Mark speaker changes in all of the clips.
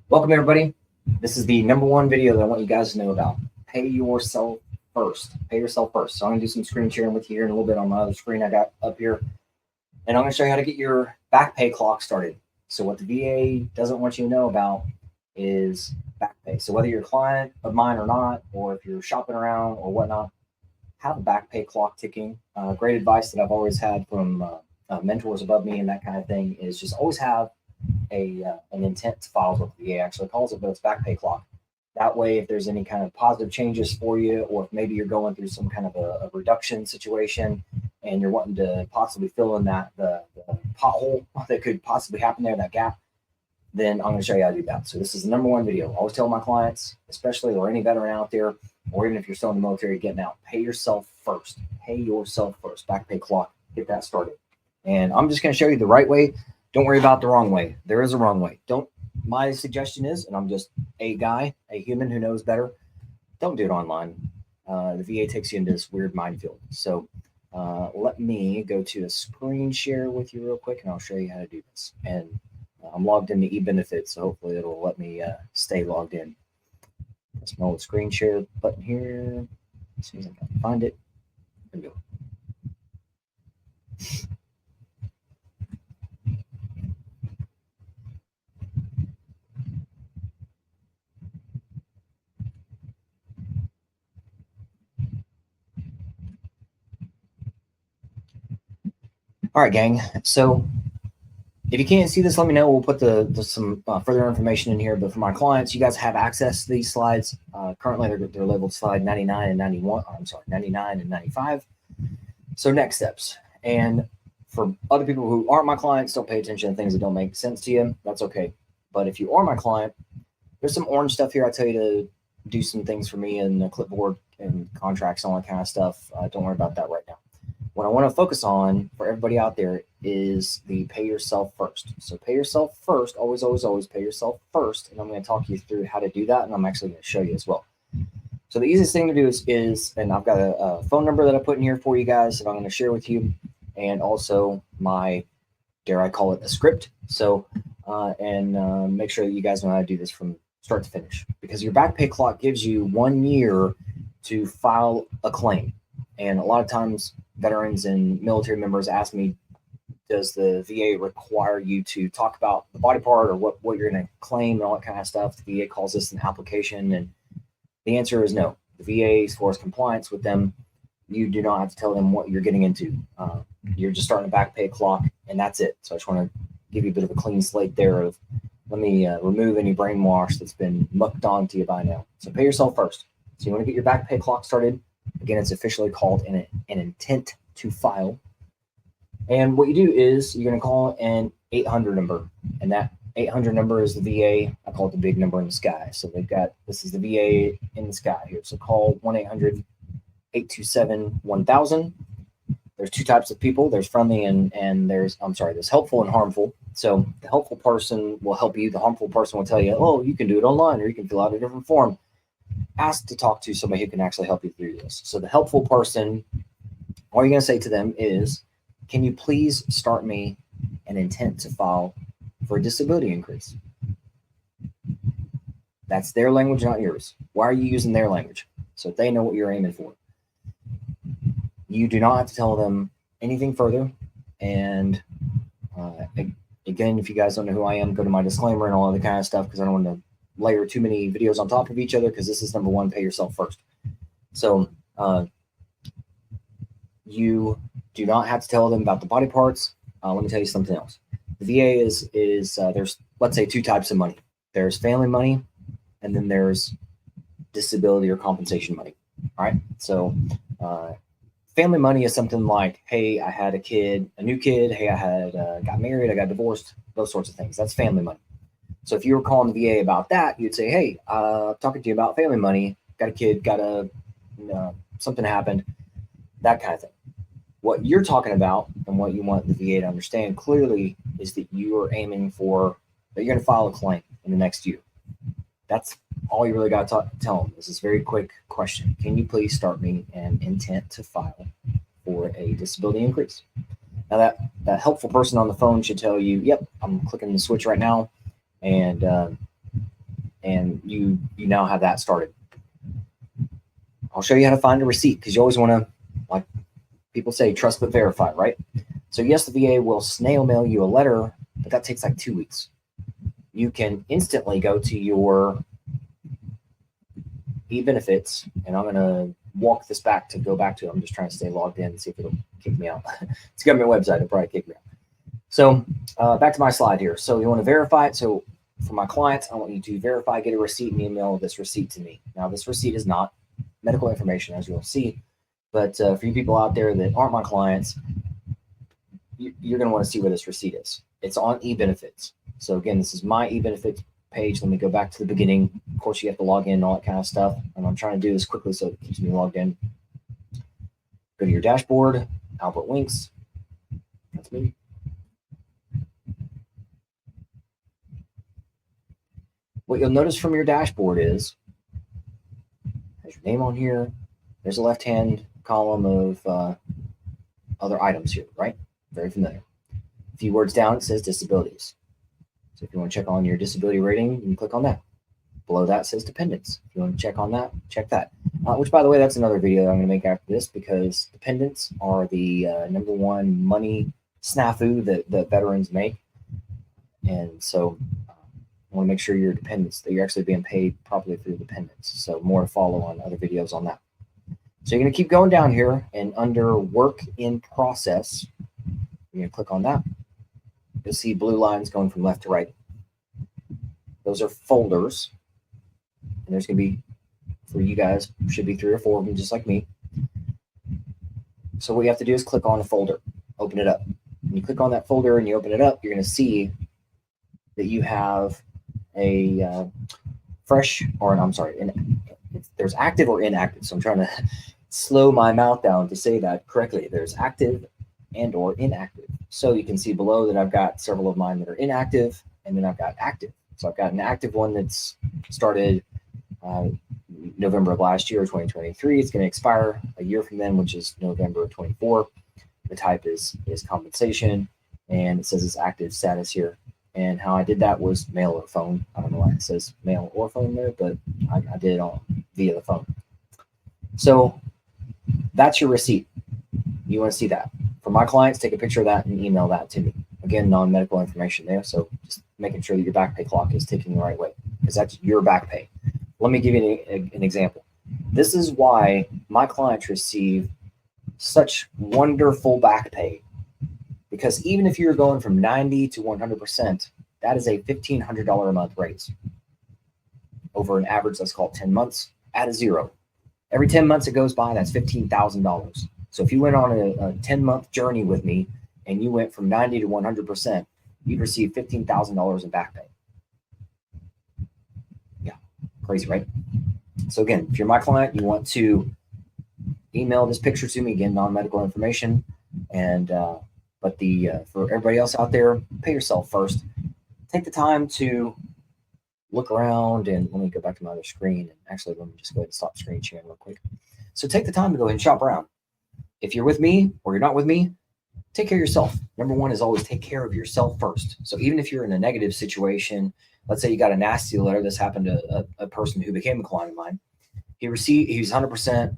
Speaker 1: Welcome, everybody. This is the number one video that I want you guys to know about. Pay yourself first. Pay yourself first. So I'm going to do some screen sharing with you here in a little bit on my other screen I got up here. And I'm going to show you how to get your back pay clock started. So what the VA doesn't want you to know about is back pay. So whether you're a client of mine or not, or if you're shopping around or whatnot, have a back pay clock ticking. Great advice that I've always had from mentors above me and that kind of thing is just always have an intent to file what the VA actually calls it, but it's back pay clock. That way, if there's any kind of positive changes for you, or if maybe you're going through some kind of a reduction situation and you're wanting to possibly fill in the pothole that could possibly happen there, that gap, then I'm going to show you how to do that. So this is the number one video. I always tell my clients, especially or any veteran out there, or even if you're still in the military getting out, pay yourself first. Pay yourself first. Back pay clock. Get that started. And I'm just going to show you the right way. Don't worry about the wrong way. There is a wrong way. My suggestion is, and I'm just a guy, a human who knows better, don't do it online. The VA takes you into this weird minefield. So let me go to a screen share with you real quick, and I'll show you how to do this. And I'm logged into eBenefits, so hopefully it'll let me stay logged in. Press my little screen share button here. As soon as I can find it, there we go. All right, gang. So if you can't see this, let me know. We'll put some further information in here. But for my clients, you guys have access to these slides. Currently, they're labeled slide 99 and 91. I'm sorry, 99 and 95. So next steps. And for other people who aren't my clients, don't pay attention to things that don't make sense to you. That's okay. But if you are my client, there's some orange stuff here. I tell you to do some things for me in the clipboard and contracts and all that kind of stuff. Don't worry about that right now. What I want to focus on for everybody out there is the pay yourself first. So pay yourself first, always, always, always pay yourself first. And I'm going to talk you through how to do that. And I'm actually going to show you as well. So the easiest thing to do is and I've got a phone number that I put in here for you guys that I'm going to share with you. And also my, dare I call it, a script. So, make sure that you guys know how to do this from start to finish. Because your back pay clock gives you 1 year to file a claim. And a lot of times veterans and military members ask me, does the VA require you to talk about the body part or what you're going to claim and all that kind of stuff? The VA calls this an application. And the answer is no. The VA, as far as compliance with them, you do not have to tell them what you're getting into. You're just starting a back pay clock, and that's it. So I just want to give you a bit of a clean slate there of let me remove any brainwash that's been mucked onto you by now. So pay yourself first. So you want to get your back pay clock started. Again, it's officially called an intent to file. And what you do is you're going to call an 800 number. And that 800 number is the VA. I call it the big number in the sky. So this is the VA in the sky here. So call 1-800-827-1000. There's two types of people. There's friendly and there's helpful and harmful. So the helpful person will help you. The harmful person will tell you, oh, you can do it online or you can fill out a different form. Ask to talk to somebody who can actually help you through this. So the helpful person, all you're going to say to them is, can you please start me an intent to file for a disability increase? That's their language, not yours. Why are you using their language? So they know what you're aiming for. You do not have to tell them anything further. And again, if you guys don't know who I am, go to my disclaimer and all other kind of stuff because I don't want to layer too many videos on top of each other because this is number one, pay yourself first. So you do not have to tell them about the body parts. Let me tell you something else. The VA is there's, let's say, two types of money. There's family money and then there's disability or compensation money. All right. So family money is something like, hey, I had a new kid. Hey, I had got married. I got divorced. Those sorts of things. That's family money. So if you were calling the VA about that, you'd say, hey, talking to you about family money, got a kid, something happened, that kind of thing. What you're talking about and what you want the VA to understand clearly is that you are aiming for, that you're going to file a claim in the next year. That's all you really got to tell them. This is a very quick question. Can you please start me an intent to file for a disability increase? Now that helpful person on the phone should tell you, yep, I'm clicking the switch right now. And and you now have that started. I'll show you how to find a receipt, because you always want to, like people say, trust but verify, right? So yes, the VA will snail mail you a letter, but that takes like 2 weeks. You can instantly go to your e-benefits, and I'm going to walk this back to go back to it. I'm just trying to stay logged in and see if it'll kick me out. It's a government website. It'll probably kick me out. So back to my slide here. So you want to verify it. So for my clients, I want you to verify, get a receipt, and email this receipt to me. Now, this receipt is not medical information, as you'll see, but for you people out there that aren't my clients, you're going to want to see where this receipt is. It's on e-benefits. So again, this is my e-benefits page. Let me go back to the beginning. Of course, you have to log in and all that kind of stuff. And I'm trying to do this quickly so it keeps me logged in. Go to your dashboard, Albert Winks. That's me. What you'll notice from your dashboard is there's your name on here. There's a left-hand column of other items here, right? Very familiar. A few words down, it says disabilities. So if you want to check on your disability rating, you can click on that. Below that says dependents. If you want to check on that, check that. Which, by the way, that's another video that I'm going to make after this, because dependents are the #1 money snafu that veterans make. And so I want to make sure your dependents, that you're actually being paid properly for your dependents. So more to follow on other videos on that. So you're going to keep going down here, and under work in process, you're going to click on that. You'll see blue lines going from left to right. Those are folders. And there's going to be, for you guys, should be 3 or 4 of them, just like me. So what you have to do is click on a folder, open it up. When you click on that folder and you open it up, you're going to see that you have a there's active or inactive. So I'm trying to slow my mouth down to say that correctly. There's active and or inactive. So you can see below that I've got several of mine that are inactive, and then I've got active. So I've got an active one that's started November of last year, 2023. It's going to expire a year from then, which is November of 24. The type is compensation, and it says it's active status here. And how I did that was mail or phone. I don't know why it says mail or phone there, but I did it via the phone. So that's your receipt. You want to see that. For my clients, take a picture of that and email that to me. Again, non-medical information there. So just making sure that your back pay clock is ticking the right way, because that's your back pay. Let me give you an example. This is why my clients receive such wonderful back pay, because even if you're going from 90 to 100%, that is a $1,500 a month raise over an average, let's call it 10 months, at a zero. Every 10 months it goes by, that's $15,000. So if you went on a 10-month journey with me and you went from 90 to 100%, you'd receive $15,000 in back pay. Yeah, crazy, right? So again, if you're my client, you want to email this picture to me, again, non-medical information. And but for everybody else out there, pay yourself first. Take the time to look around, and let me go back to my other screen. And actually, let me just go ahead and stop screen sharing real quick. So take the time to go ahead and shop around. If you're with me or you're not with me, take care of yourself. #1 is always take care of yourself first. So even if you're in a negative situation, let's say you got a nasty letter. This happened to a person who became a client of mine. He was 100%,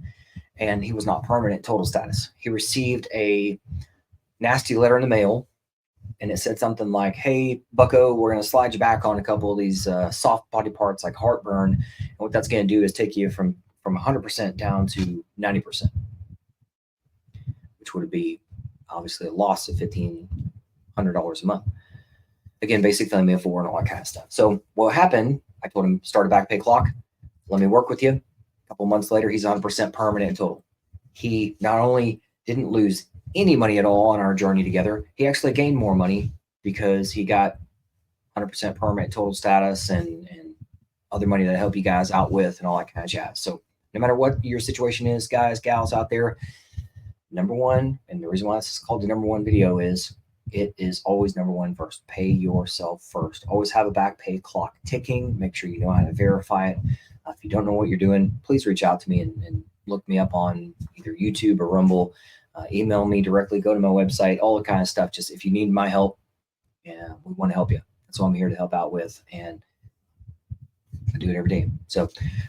Speaker 1: and he was not permanent total status. He received a nasty letter in the mail, and it said something like, "Hey, bucko, we're going to slide you back on a couple of these soft body parts like heartburn. And what that's going to do is take you from 100% down to 90%, which would be obviously a loss of $1,500 a month." Again, basic family of 4 and all that kind of stuff. So what happened, I told him, start a back pay clock. Let me work with you. A couple months later, he's 100% permanent in total. He not only didn't lose any money at all on our journey together, he actually gained more money because he got 100% permanent total status and other money that I help you guys out with and all that kind of jazz. So no matter what your situation is, guys, gals out there, #1, and the reason why this is called the #1 video is it is always #1 first. Pay yourself first. Always have a back pay clock ticking. Make sure you know how to verify it. If you don't know what you're doing, please reach out to me and look me up on either YouTube or Rumble. Email me directly, go to my website, all the kind of stuff. Just if you need my help, yeah, we want to help you. That's what I'm here to help out with. And I do it every day. So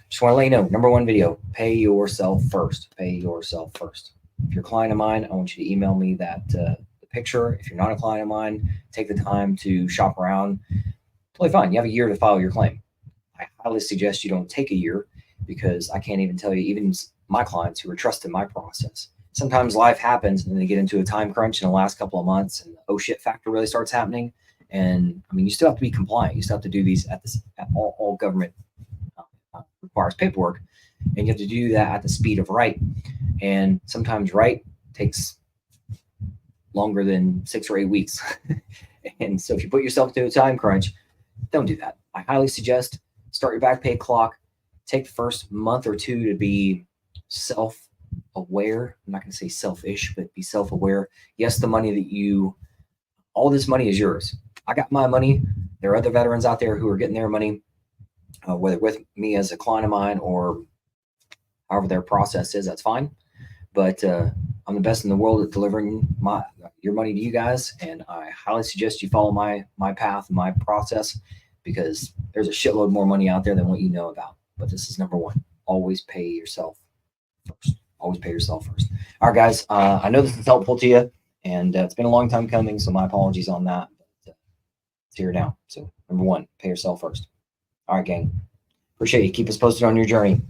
Speaker 1: just want to let you know, number one video, pay yourself first. Pay yourself first. If you're a client of mine, I want you to email me that the picture. If you're not a client of mine, take the time to shop around. Totally fine. You have a year to file your claim. I highly suggest you don't take a year, because I can't even tell you, even my clients who are trusting my process, sometimes life happens and they get into a time crunch in the last couple of months, and the oh shit factor really starts happening. And I mean, you still have to be compliant. You still have to do these at all government requires paperwork, and you have to do that at the speed of right. And sometimes right takes longer than 6 or 8 weeks. And so if you put yourself into a time crunch, don't do that. I highly suggest start your back pay clock. Take the first month or two to be self-aware. I'm not going to say selfish, but be self-aware. Yes, the money that all this money is yours. I got my money. There are other veterans out there who are getting their money, whether with me as a client of mine or however their process is, that's fine. But I'm the best in the world at delivering your money to you guys, and I highly suggest you follow my path, my process, because there's a shitload more money out there than what you know about. But this is number one. Always pay yourself first. Always pay yourself first. All right, guys. I know this is helpful to you, and it's been a long time coming, so my apologies on that. But it's here now. So number one, pay yourself first. All right, gang. Appreciate you. Keep us posted on your journey.